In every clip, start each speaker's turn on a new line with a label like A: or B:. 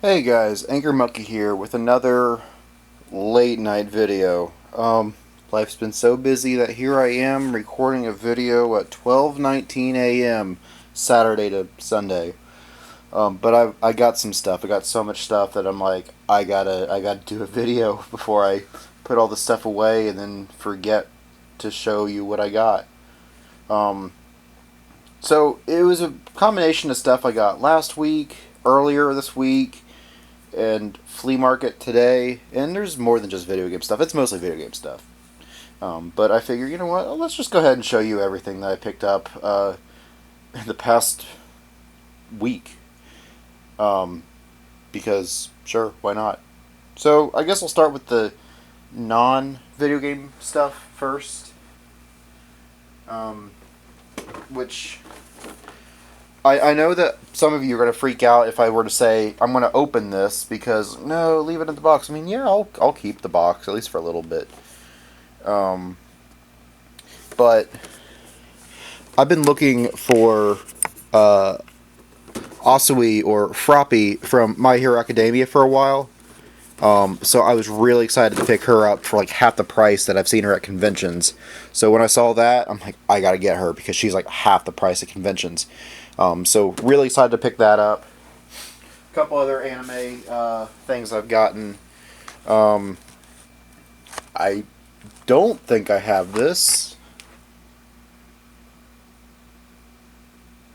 A: Hey guys, Angry Monkey here with another late night video. Life's been so busy that here I am recording a video at 12:19 a.m. Saturday to Sunday. But I got some stuff. I got so much stuff that I'm like I gotta do a video before I put all the stuff away and then forget to show you what I got. Um, so it was a combination of stuff I got last week, earlier this week, and flea market today, and there's more than just video game stuff. It's mostly video game stuff. But I figure, you know what? Let's just go ahead and show you everything that I picked up in the past week. Because sure, why not? So I guess I'll start with the non-video game stuff first, which I know that some of you are going to freak out if I were to say I'm going to open this because no, leave it in the box. I mean, yeah, I'll keep the box at least for a little bit. But I've been looking for Asui or Froppy from My Hero Academia for a while. So I was really excited to pick her up for like half the price that I've seen her at conventions. So when I saw that, I'm like, I gotta get her because she's like half the price at conventions. So really excited to pick that up. A couple other anime things I've gotten. I don't think I have this.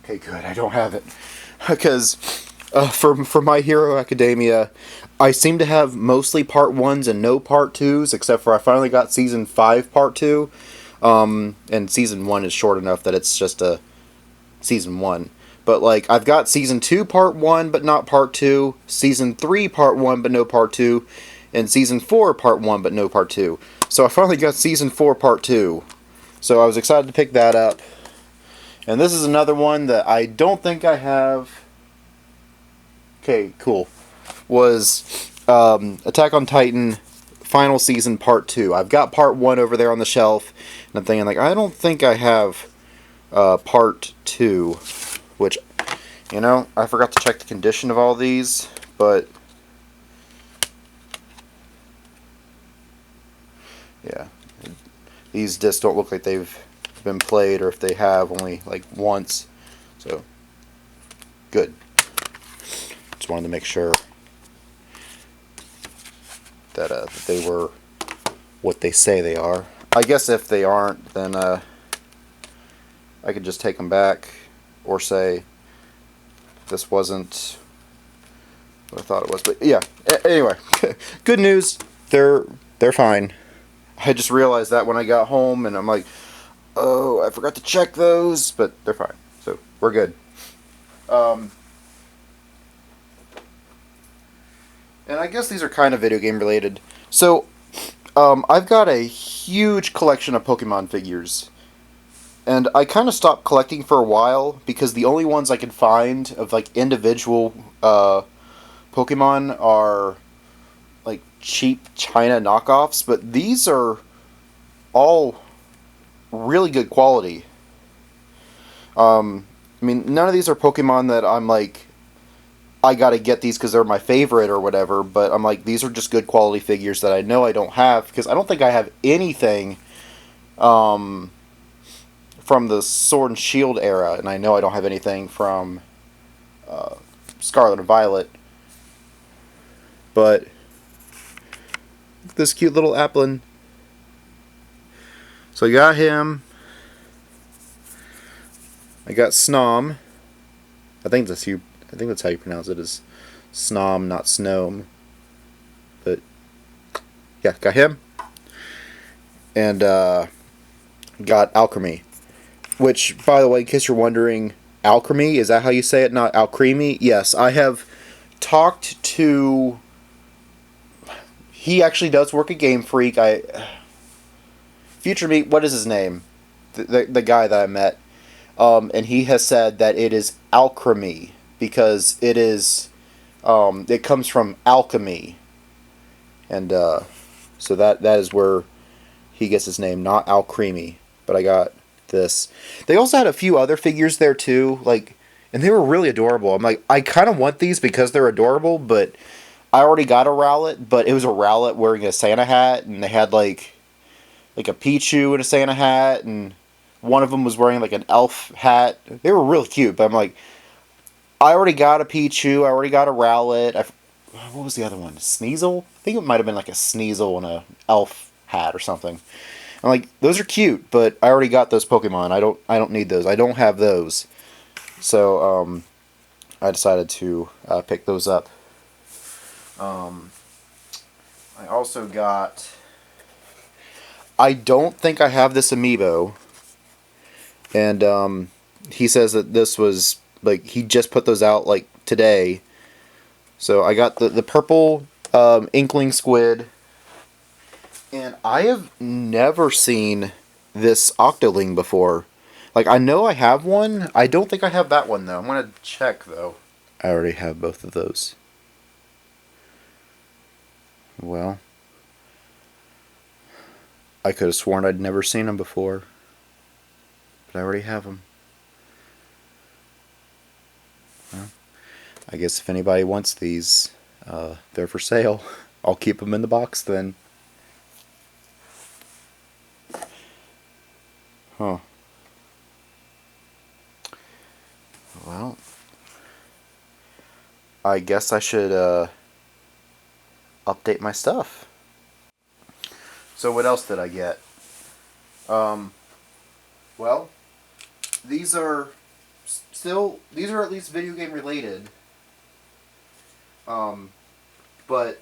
A: Okay, good. I don't have it because for My Hero Academia, I seem to have mostly part 1s and no part 2s, except for I finally got season 5 part 2. And season 1 is short enough that it's just a season 1. But like I've got season 2 part 1 but not part 2, season 3 part 1 but no part 2, and season 4 part 1 but no part 2. So I finally got season 4 part 2. So I was excited to pick that up. And this is another one that I don't think I have. Okay, cool. Was Attack on Titan final season part 2. I've got part 1 over there on the shelf, and I'm thinking like I don't think I have part 2, which, you know, I forgot to check the condition of all these, but yeah, these discs don't look like they've been played, or if they have, only like once. So good. Just wanted to make sure that they were what they say they are. I guess if they aren't, then I could just take them back or say this wasn't what I thought it was. But yeah, anyway, good news. They're fine. I just realized that when I got home, and I'm like, oh, I forgot to check those, but they're fine. So we're good. And I guess these are kind of video game related. So, I've got a huge collection of Pokemon figures. And I kind of stopped collecting for a while because the only ones I could find of like individual Pokemon are like cheap China knockoffs. But these are all really good quality. I mean, none of these are Pokemon that I'm like, I gotta get these because they're my favorite or whatever, but I'm like, these are just good quality figures that I know I don't have, because I don't think I have anything from the Sword and Shield era, and I know I don't have anything from Scarlet and Violet. But this cute little Applin. So I got him. I got Snom. I think that's how you pronounce it, is Snom, not Snom. But yeah, got him. And got Alchemy. Which, by the way, in case you're wondering, Alchemy, is that how you say it, not Alcremie? Yes, I have talked to... He actually does work at Game Freak. Future Meat, what is his name? The guy that I met. And he has said that it is Alchemy, because it is, it comes from alchemy. And so that is where he gets his name, not Alcremie. But I got this. They also had a few other figures there too, like and they were really adorable. I'm like, I kind of want these because they're adorable, but I already got a Rowlet, but it was a Rowlet wearing a Santa hat, and they had like a Pichu in a Santa hat, and one of them was wearing like an elf hat. They were really cute, but I'm like, I already got a Pichu, I already got a Rowlet. What was the other one? Sneasel? I think it might have been like a Sneasel and a elf hat or something. I'm like, those are cute, but I already got those Pokemon. I don't need those. I don't have those. So I decided to pick those up. I also got. I don't think I have this amiibo, and he says that this was like he just put those out like today. So I got the purple Inkling Squid. And I have never seen this Octoling before. Like, I know I have one. I don't think I have that one, though. I'm going to check, though. I already have both of those. Well, I could have sworn I'd never seen them before. But I already have them. Well, I guess if anybody wants these, they're for sale. I'll keep them in the box, then. Huh. Well, I guess I should update my stuff. So what else did I get? Well, these are at least video game related. But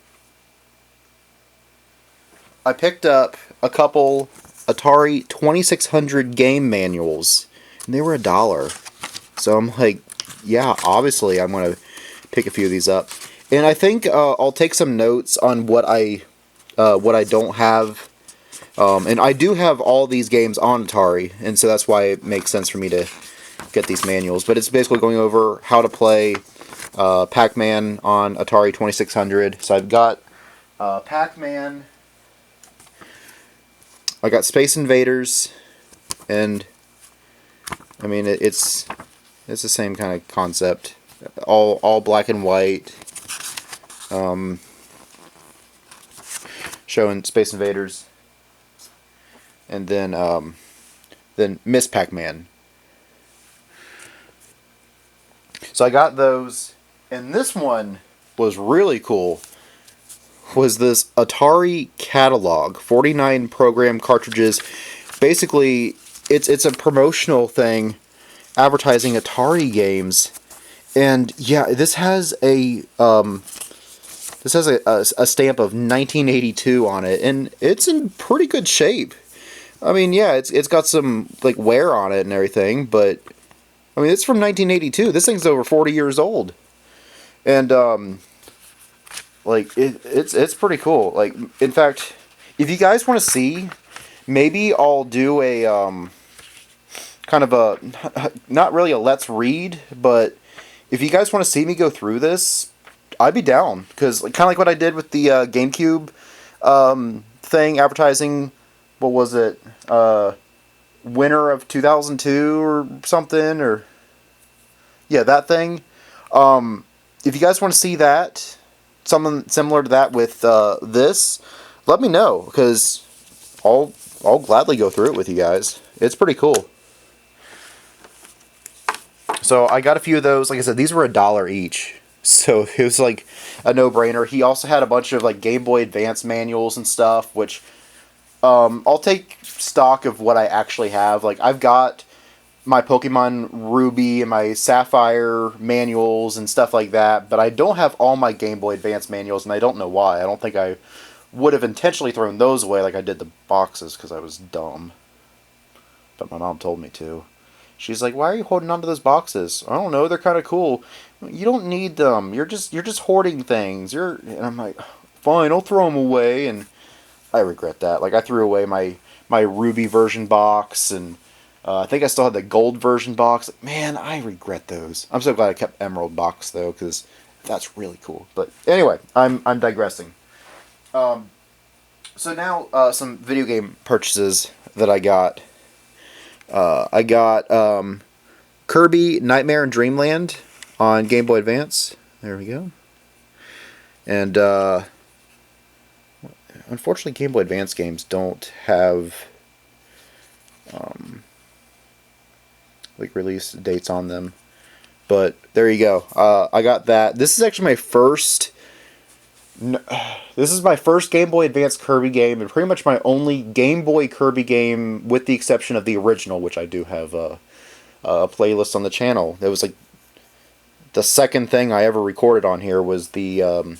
A: I picked up a couple Atari 2600 game manuals, and they were $1. So I'm like, yeah, obviously I'm going to pick a few of these up. And I think I'll take some notes on what I don't have. And I do have all these games on Atari, and so that's why it makes sense for me to get these manuals. But it's basically going over how to play Pac-Man on Atari 2600. So I've got Pac-Man, I got Space Invaders, and I mean it's the same kind of concept. All black and white. Showing Space Invaders, and then Miss Pac-Man. So I got those, and this one was really cool. Was this Atari catalog, 49 program cartridges. Basically, it's a promotional thing, advertising Atari games, and yeah, this has a stamp of 1982 on it, and it's in pretty good shape. I mean, yeah, it's got some like wear on it and everything, but I mean, it's from 1982. This thing's over 40 years old, and like it's pretty cool. Like, in fact, if you guys want to see, maybe I'll do a kind of a not really a let's read, but if you guys want to see me go through this, I'd be down, because kind of like what I did with the GameCube thing, advertising. What was it? Winter of 2002 or something, or yeah, that thing. If you guys want to see that, something similar to that with this, let me know, because I'll gladly go through it with you guys. It's pretty cool. So I got a few of those. Like I said, these were $1 each, so it was like a no-brainer. He also had a bunch of like Game Boy Advance manuals and stuff, which I'll take stock of what I actually have. Like, I've got my Pokemon Ruby and my Sapphire manuals and stuff like that, but I don't have all my Game Boy Advance manuals, and I don't know why. I don't think I would have intentionally thrown those away like I did the boxes, because I was dumb. But my mom told me to. She's like, "Why are you holding on to those boxes?" "I don't know, they're kind of cool." "You don't need them. You're just hoarding things. And I'm like, "Fine, I'll throw them away." And I regret that. Like, I threw away my Ruby version box, and I think I still had the gold version box. Like, man, I regret those. I'm so glad I kept Emerald box though, because that's really cool. But anyway, I'm digressing. So now some video game purchases that I got. I got Kirby Nightmare in Dreamland on Game Boy Advance. There we go. And unfortunately, Game Boy Advance games don't have like release dates on them. But there you go. I got that. This is actually my first. This is my first Game Boy Advance Kirby game, and pretty much my only Game Boy Kirby game, with the exception of the original, which I do have a playlist on the channel. It was like the second thing I ever recorded on here was the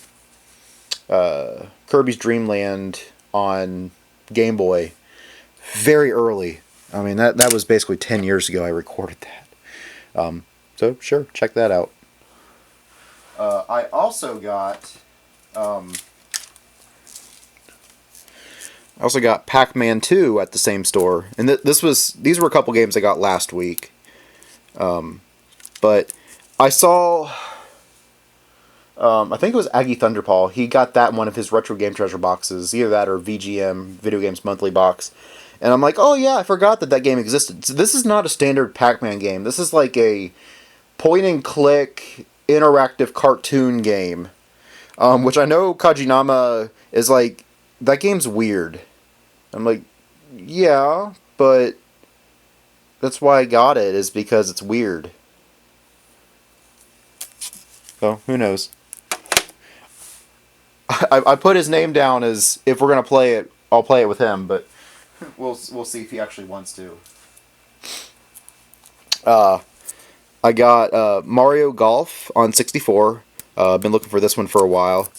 A: Kirby's Dream Land on Game Boy. Very early. I mean, that was basically 10 years ago I recorded that. So, sure, check that out. I also got Pac-Man 2 at the same store, and these were a couple games I got last week. But I saw, I think it was Aggie Thunderpaw. He got that in one of his Retro Game Treasure boxes, either that or VGM Video Games Monthly box. And I'm like, oh yeah, I forgot that game existed. So this is not a standard Pac-Man game. This is like a point-and-click interactive cartoon game. Which I know Kajinama is like, that game's weird. I'm like, yeah, but that's why I got it, is because it's weird. So, who knows? I put his name down as, if we're going to play it, I'll play it with him, but we'll see if he actually wants to. I got Mario Golf on 64. I've been looking for this one for a while,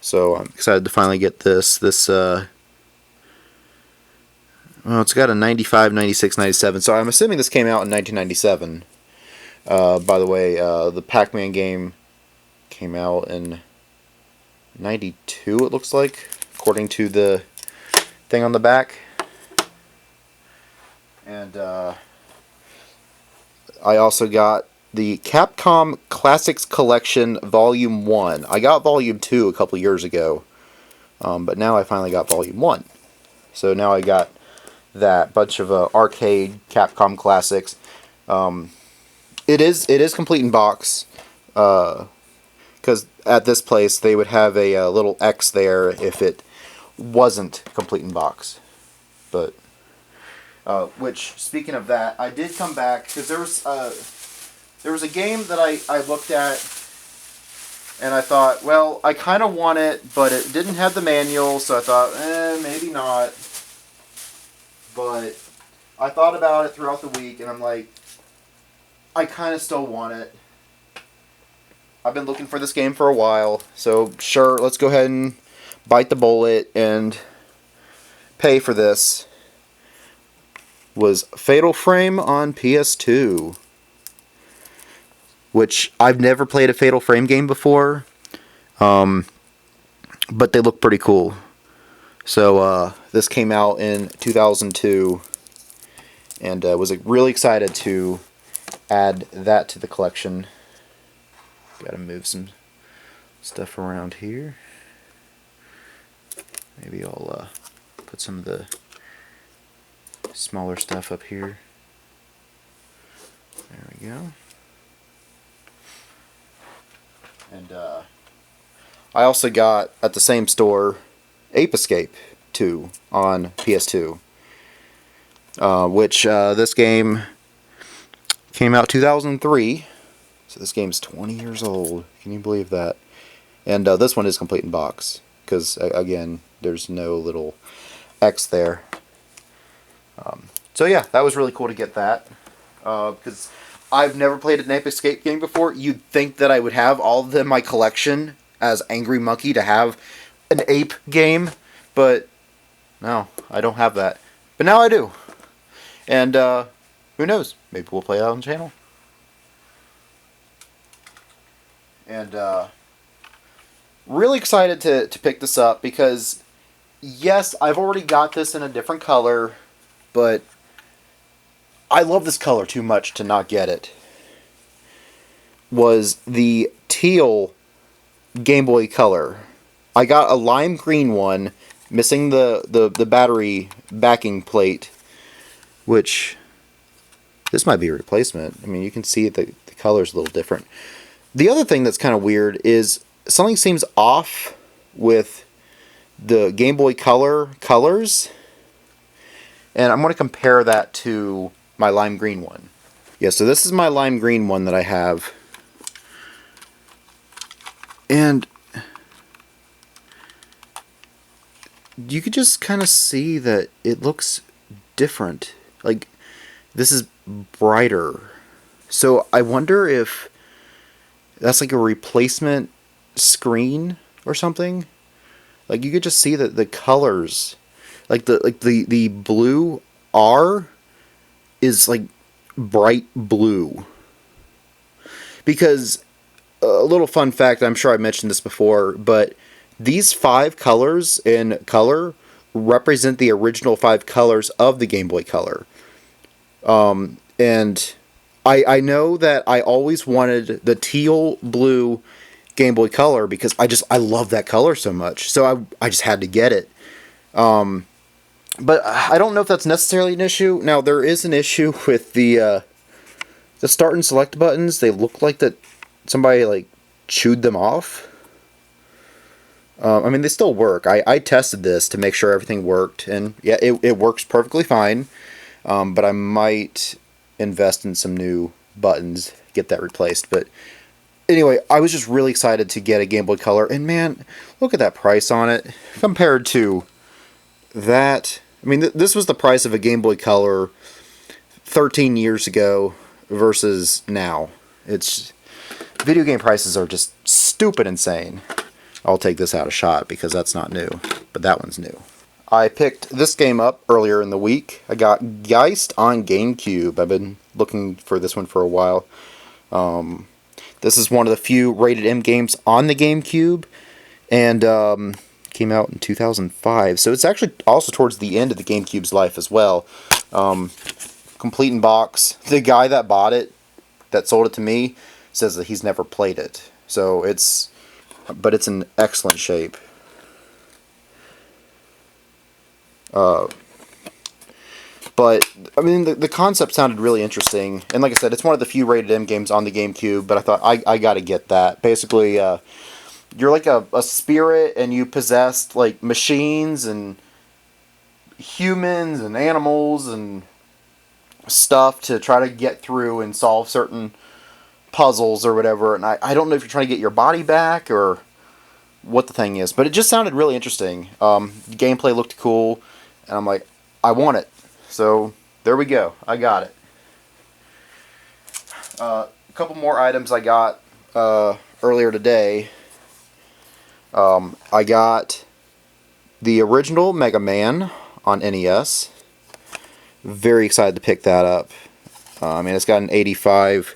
A: so I'm excited to finally get this. Well, it's got a 95, 96, 97, so I'm assuming this came out in 1997. By the way, the Pac-Man game came out in 92, it looks like, according to the thing on the back. And I also got the Capcom Classics Collection Volume 1. I got Volume 2 a couple years ago, but now I finally got Volume 1. So now I got that bunch of arcade Capcom classics. It is complete in box, because at this place they would have a little X there if it wasn't complete in box. But which, speaking of that, I did come back because there was a game that I looked at, and I thought, well, I kind of want it, but it didn't have the manual, so I thought, maybe not. But I thought about it throughout the week, and I'm like, I kind of still want it. I've been looking for this game for a while, so sure, let's go ahead and bite the bullet and pay for this. Was Fatal Frame on PS2. Which, I've never played a Fatal Frame game before, but they look pretty cool. So, this came out in 2002, and was really excited to add that to the collection. Gotta move some stuff around here. Maybe I'll put some of the smaller stuff up here. There we go. And I also got, at the same store, Ape Escape 2 on PS2. Which, this game came out 2003. So this game's 20 years old. Can you believe that? And this one is complete in box. Because, again, there's no little X there. So yeah, that was really cool to get that. Because I've never played an Ape Escape game before. You'd think that I would have all of them in my collection as Angry Monkey to have an ape game, but no, I don't have that. But now I do. And who knows? Maybe we'll play it on the channel. And really excited to pick this up because, yes, I've already got this in a different color, but I love this color too much to not get it. Was the teal Game Boy Color. I got a lime green one, missing the battery backing plate, which This might be a replacement. I mean, you can see the color's a little different. The other thing that's kind of weird is something seems off with the Game Boy Color colors. And I'm going to compare that to my lime green one. Yeah, so this is my lime green one that I have. And you could just kind of see that it looks different. Like, this is brighter. So I wonder if that's like a replacement screen or something. Like, you could just see that the colors, like the blue R is like bright blue. Because a little fun fact, I'm sure I mentioned this before, but these 5 colors in color represent the original 5 colors of the Game Boy Color. And I know that I always wanted the teal blue Game Boy Color because I love that color so much. So I just had to get it. But I don't know if that's necessarily an issue. Now, there is an issue with the start and select buttons. They look like that somebody like chewed them off. I mean, they still work. I tested this to make sure everything worked, and yeah, it works perfectly fine. But I might invest in some new buttons, get that replaced. But anyway, I was just really excited to get a Game Boy Color, and man, look at that price on it compared to that. I mean, this was the price of a Game Boy Color 13 years ago versus now. It's video game prices are just stupid insane. I'll take this out a shot because that's not new, but that one's new. I picked this game up earlier in the week. I got Geist on GameCube. I've been looking for this one for a while. This is one of the few rated M games on the GameCube, and came out in 2005. So it's actually also towards the end of the GameCube's life as well. Complete in box. The guy that bought it, that sold it to me, says that he's never played it. So but it's in excellent shape. But, I mean, the concept sounded really interesting. And like I said, it's one of the few rated M games on the GameCube, but I thought, I gotta get that. Basically, you're like a spirit, and you possessed, like, machines and humans and animals and stuff to try to get through and solve certain puzzles or whatever. And I don't know if you're trying to get your body back or what the thing is, but it just sounded really interesting. The gameplay looked cool, and I'm like, I want it. So there we go. I got it. A couple more items I got earlier today. I got the original Mega Man on NES. Very excited to pick that up. I mean, it's got an 85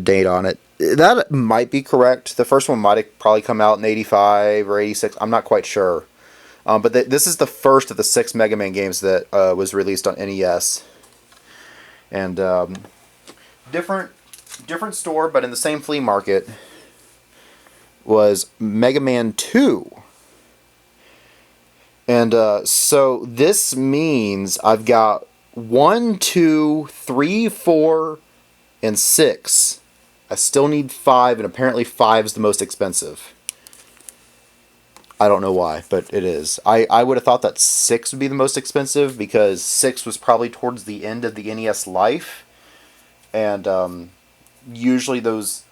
A: date on it. That might be correct. The first one might have probably come out in 85 or 86. I'm not quite sure. But this is the first of the 6 Mega Man games that was released on NES. And different store, but in the same flea market, was Mega Man 2. And so this means I've got 1, 2, 3, 4, and 6. I still need 5, and apparently 5 is the most expensive. I don't know why, but it is. I would have thought that 6 would be the most expensive because 6 was probably towards the end of the NES life. And usually those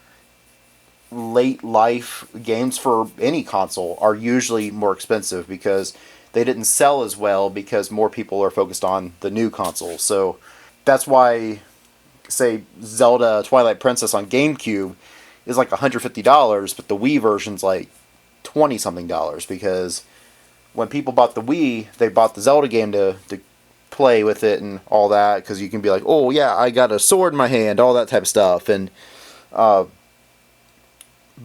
A: late life games for any console are usually more expensive because they didn't sell as well because more people are focused on the new console. So that's why, say, Zelda Twilight Princess on GameCube is like $150, but the Wii version's like $20-something because when people bought the Wii, they bought the Zelda game to play with it and all that, because you can be like, oh yeah, I got a sword in my hand, all that type of stuff. And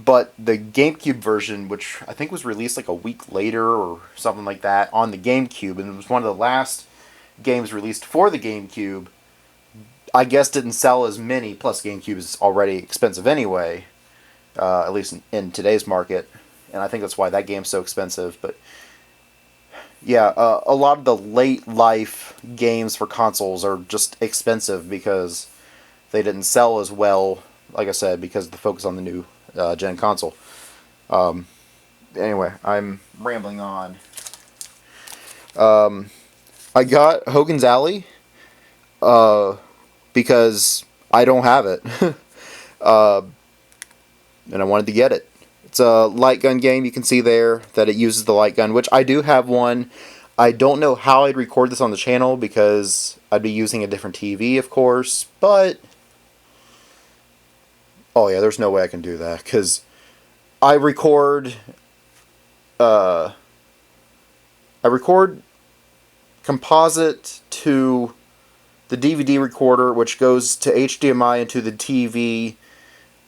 A: but the GameCube version, which I think was released like a week later or something like that on the GameCube, and it was one of the last games released for the GameCube, I guess didn't sell as many, plus GameCube is already expensive anyway, at least in today's market, and I think that's why that game's so expensive. But yeah, a lot of the late life games for consoles are just expensive because they didn't sell as well. Like I said, because of the focus on the new gen console. Anyway, I'm rambling on. I got Hogan's Alley because I don't have it, and I wanted to get it. It's a light gun game. You can see there that it uses the light gun, which I do have one. I don't know how I'd record this on the channel because I'd be using a different TV, of course, but oh yeah, there's no way I can do that because I record I record composite to the DVD recorder, which goes to HDMI into the TV,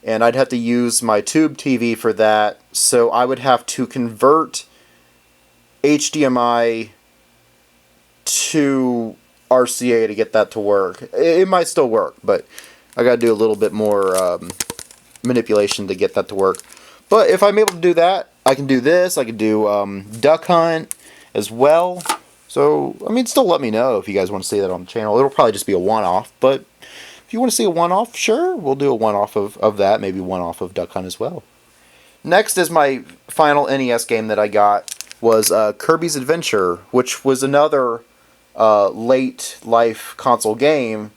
A: and I'd have to use my tube TV for that, so I would have to convert HDMI to RCA to get that to work. It might still work, but I gotta do a little bit more manipulation to get that to work. But if I'm able to do that, I can do this. I can do Duck Hunt as well. So, I mean, still let me know if you guys want to see that on the channel. It'll probably just be a one-off, but if you want to see a one-off, sure, we'll do a one-off of that, maybe one-off of Duck Hunt as well. Next is my final NES game that I got was Kirby's Adventure, which was another late life console game,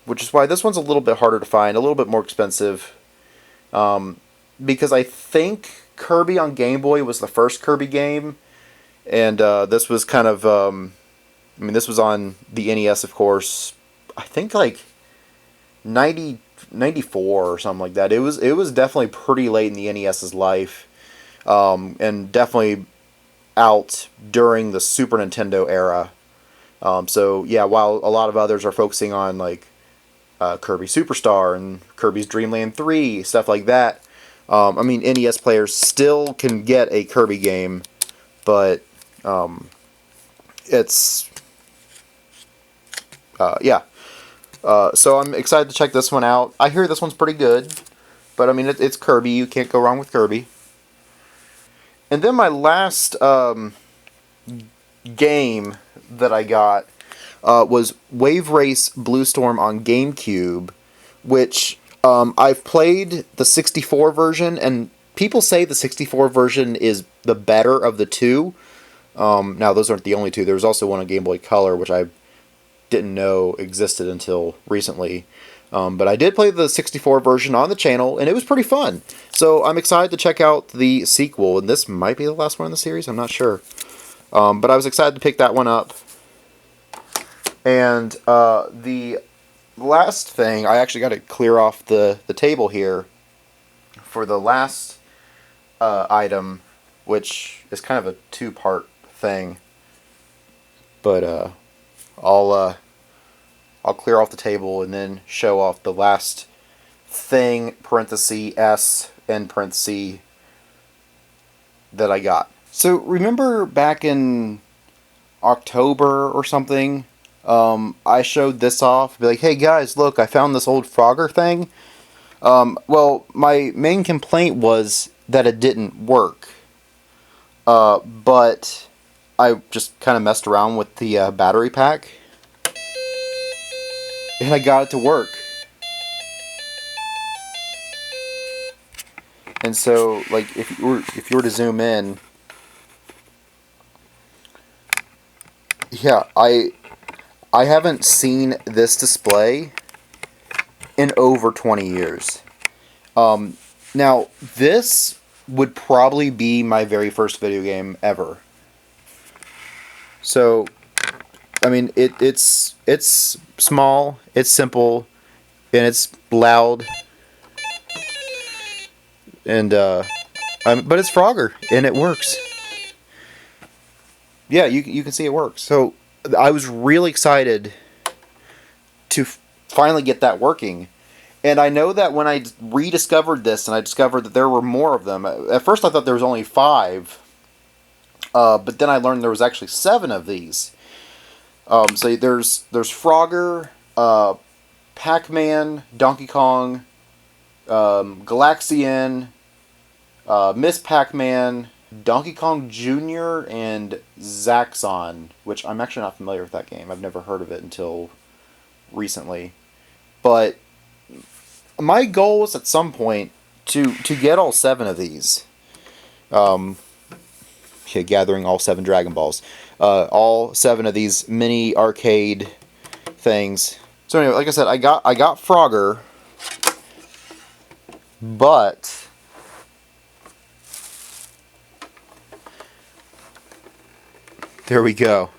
A: which is why this one's a little bit harder to find, a little bit more expensive, because I think Kirby on Game Boy was the first Kirby game, and this was kind of, I mean, this was on the NES, of course, I think like 94 or something like that. It was definitely pretty late in the NES's life, and definitely out during the Super Nintendo era. So yeah, while a lot of others are focusing on like Kirby Superstar and Kirby's Dream Land 3, stuff like that, I mean, NES players still can get a Kirby game, but it's yeah. So I'm excited to check this one out. I hear this one's pretty good, but I mean, it's Kirby. You can't go wrong with Kirby. And then my last game that I got was Wave Race Blue Storm on GameCube, which I've played the 64 version, and people say the 64 version is the better of the two. Now, those aren't the only two. There was also one on Game Boy Color, which I didn't know existed until recently. But I did play the 64 version on the channel, and it was pretty fun. So I'm excited to check out the sequel, and this might be the last one in the series, I'm not sure. But I was excited to pick that one up. And the last thing, I actually got to clear off the table here for the last item, which is kind of a two-part thing. But I'll clear off the table and then show off the last thing, parenthesis S, end parenthesis, that I got. So remember back in October or something, I showed this off, be like, hey guys, look, I found this old Frogger thing. Well, my main complaint was that it didn't work. But I just kind of messed around with the battery pack, and I got it to work. And so, like, if you were to zoom in, yeah, I haven't seen this display in over 20 years. Now, this would probably be my very first video game ever. So, I mean, it's small, it's simple, and it's loud, and but it's Frogger, and it works. Yeah, you can see it works. So I was really excited to finally get that working. And I know that when I rediscovered this, and I discovered that there were more of them. At first I thought there was only 5. But then I learned there was actually 7 of these. So there's Frogger, Pac-Man, Donkey Kong, Galaxian, Miss Pac-Man, Donkey Kong Jr. and Zaxxon, which I'm actually not familiar with that game. I've never heard of it until recently. But my goal was at some point to get all 7 of these. Gathering all 7 Dragon Balls. All 7 of these mini arcade things. So anyway, like I said, I got Frogger, but there we go.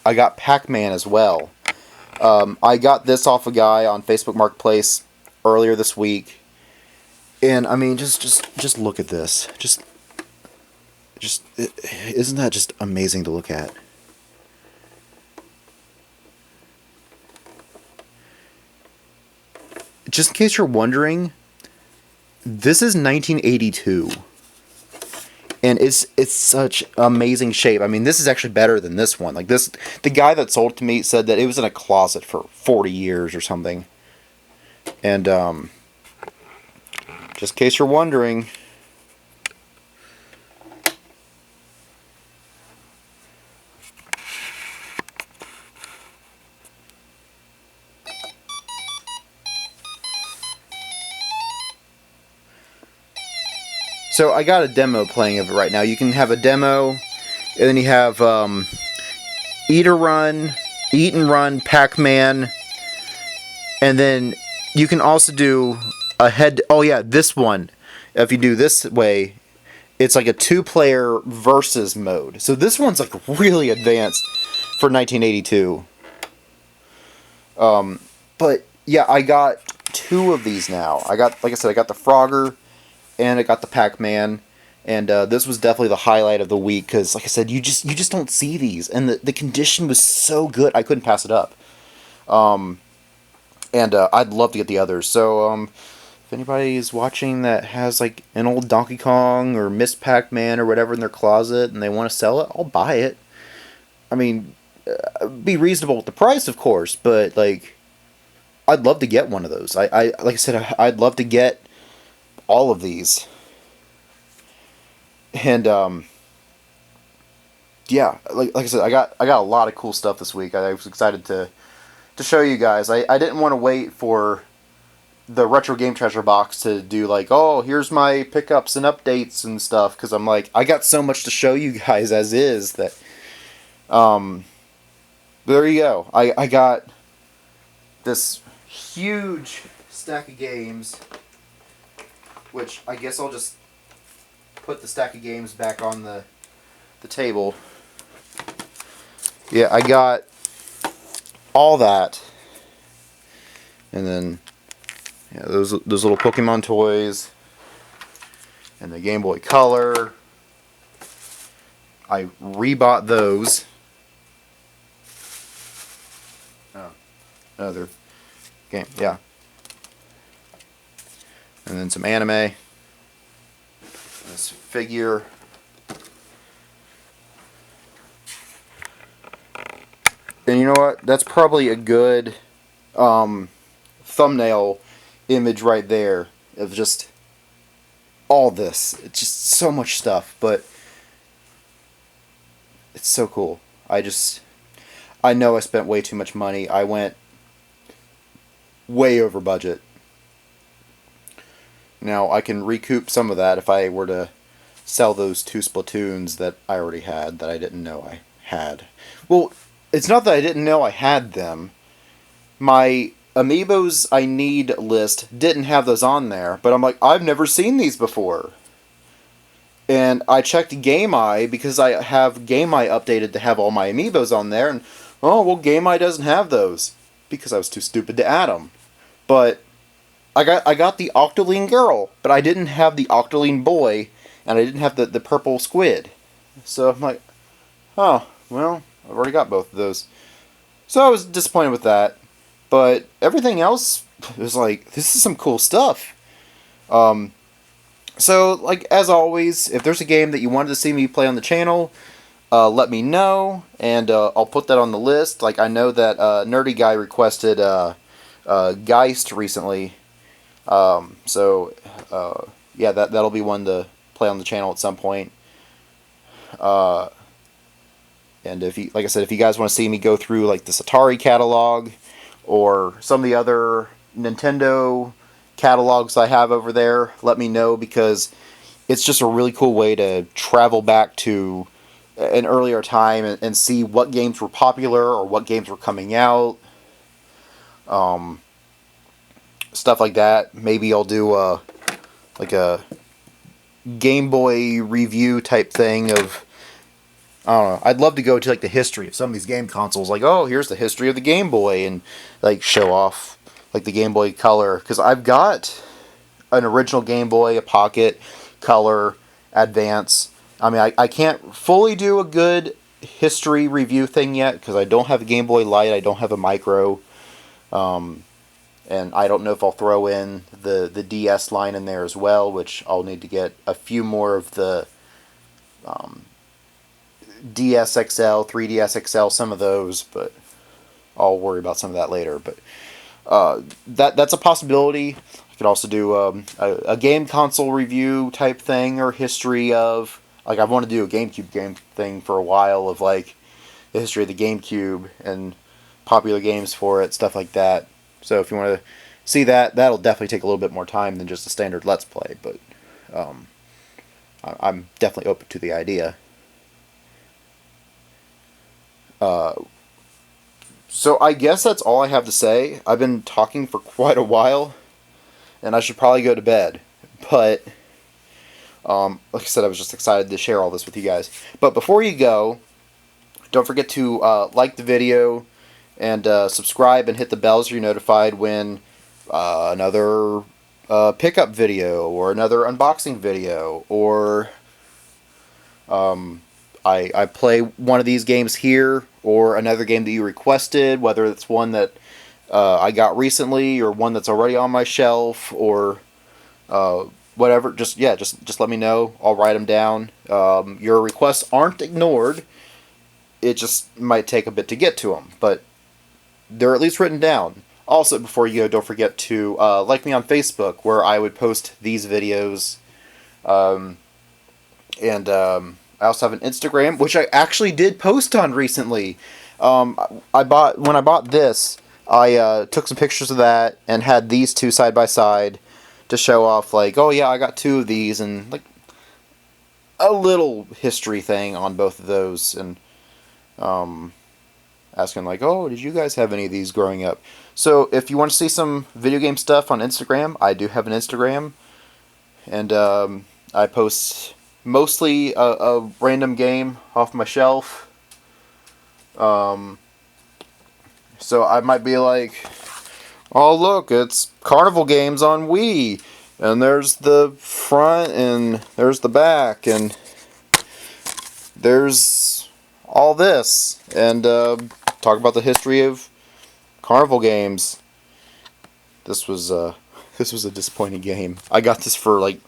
A: I got Pac-Man as well. I got this off a guy on Facebook Marketplace earlier this week, and I mean, just look at this. Isn't that just amazing to look at? Just in case you're wondering, this is 1982. And it's such amazing shape. I mean, this is actually better than this one. Like this, the guy that sold it to me said that it was in a closet for 40 years or something. And just in case you're wondering, so I got a demo playing of it right now. You can have a demo, and then you have Eat and Run, Pac-Man, and then you can also do a head. Oh yeah, this one. If you do this way, it's like a 2-player versus mode. So this one's like really advanced for 1982. But yeah, I got 2 of these now. I got, like I said, I got the Frogger. And I got the Pac-Man, and this was definitely the highlight of the week because, like I said, you just don't see these, and the condition was so good I couldn't pass it up. And I'd love to get the others. So if anybody is watching that has like an old Donkey Kong or Miss Pac-Man or whatever in their closet and they want to sell it, I'll buy it. I mean, be reasonable with the price, of course, but like, I'd love to get one of those. Like I said, I'd love to get all of these. And yeah, like I said, I got a lot of cool stuff this week. I was excited to show you guys. I didn't want to wait for the Retro Game Treasure box to do like, oh, here's my pickups and updates and stuff, because I'm like, I got so much to show you guys as is that there you go. I got this huge stack of games, which I guess I'll just put the stack of games back on the table. Yeah, I got all that. And then yeah, those little Pokemon toys. And the Game Boy Color. I rebought those. Oh, another game, yeah. And then some anime. This figure. And you know what? That's probably a good thumbnail image right there of just all this. It's just so much stuff, but it's so cool. I know I spent way too much money. I went way over budget. Now, I can recoup some of that if I were to sell those 2 Splatoons that I already had that I didn't know I had. Well, it's not that I didn't know I had them. My Amiibos I need list didn't have those on there, but I'm like, I've never seen these before. And I checked GameEye because I have GameEye updated to have all my Amiibos on there, and oh, well, GameEye doesn't have those because I was too stupid to add them. But I got the Octoling girl, but I didn't have the Octoling boy, and I didn't have the purple squid. So I'm like, oh, well, I've already got both of those. So I was disappointed with that. But everything else was like, this is some cool stuff. So, like, as always, if there's a game that you wanted to see me play on the channel, let me know, and I'll put that on the list. Like, I know that Nerdy Guy requested Geist recently. So, yeah, that'll be one to play on the channel at some point. And if you, like I said, if you guys want to see me go through like this Atari catalog or some of the other Nintendo catalogs I have over there, let me know, because it's just a really cool way to travel back to an earlier time and see what games were popular or what games were coming out. Stuff like that. Maybe I'll do like a Game Boy review type thing of, I don't know. I'd love to go to like the history of some of these game consoles. Like, oh, here's the history of the Game Boy, and like show off like the Game Boy Color, because I've got an original Game Boy, a Pocket, Color, Advance. I mean, I can't fully do a good history review thing yet because I don't have a Game Boy Light. I don't have a Micro. And I don't know if I'll throw in the DS line in there as well, which I'll need to get a few more of the DSXL, 3DS XL, some of those, but I'll worry about some of that later. But that's a possibility. I could also do a game console review type thing, or history of, like, I want to do a GameCube game thing for a while, of like the history of the GameCube and popular games for it, stuff like that. So if you want to see that, that'll definitely take a little bit more time than just a standard Let's Play, but I'm definitely open to the idea. So I guess that's all I have to say. I've been talking for quite a while, and I should probably go to bed. But, like I said, I was just excited to share all this with you guys. But before you go, don't forget to like the video, and subscribe and hit the bell so you're notified when another pickup video or another unboxing video, or I play one of these games here, or another game that you requested, whether it's one that I got recently or one that's already on my shelf, or whatever. Just let me know. I'll write them down. Your requests aren't ignored. It just might take a bit to get to them, but they're at least written down. Also, before you go, don't forget to like me on Facebook, where I would post these videos. And I also have an Instagram, which I actually did post on recently. When I bought this, I took some pictures of that and had these two side by side to show off, like, oh yeah, I got two of these, and like a little history thing on both of those, and asking like, oh, did you guys have any of these growing up? So if you want to see some video game stuff on Instagram, I do have an Instagram, and I post mostly a random game off my shelf. So I might be like, oh look, it's Carnival Games on Wii, and there's the front, and there's the back, and there's all this, and talk about the history of Carnival Games. This was a disappointing game. I got this for, like,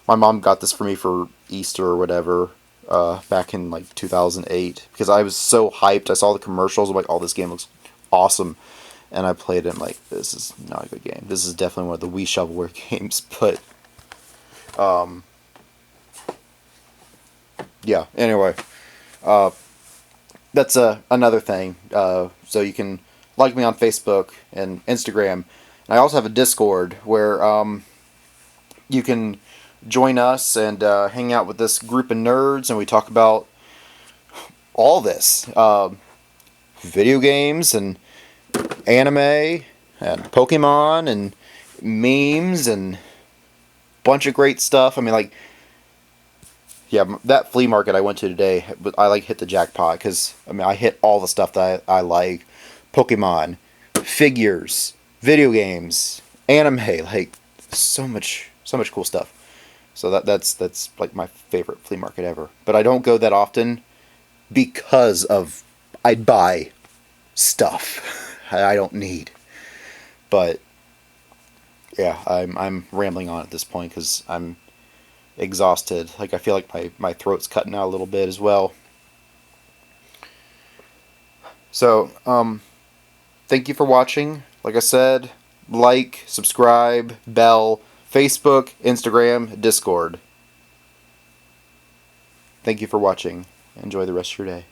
A: my mom got this for me for Easter or whatever, back in like 2008, because I was so hyped. I saw the commercials. I'm like, oh, this game looks awesome, and I played it. I'm like, this is not a good game. This is definitely one of the Wii shovelware games. But yeah. Anyway, that's another thing. So you can like me on Facebook and Instagram. And I also have a Discord where you can join us and hang out with this group of nerds, and we talk about all this. Video games and anime and Pokemon and memes and a bunch of great stuff. I mean, like, yeah, that flea market I went to today, I like hit the jackpot, because I mean, I hit all the stuff that I like. Pokemon, figures, video games, anime, like so much cool stuff. So that's like my favorite flea market ever. But I don't go that often because of I buy stuff I don't need. But yeah, I'm rambling on at this point because I'm exhausted. Like, I feel like my throat's cutting out a little bit as well. So, thank you for watching. Like I said, like, subscribe, bell, Facebook, Instagram, Discord. Thank you for watching. Enjoy the rest of your day.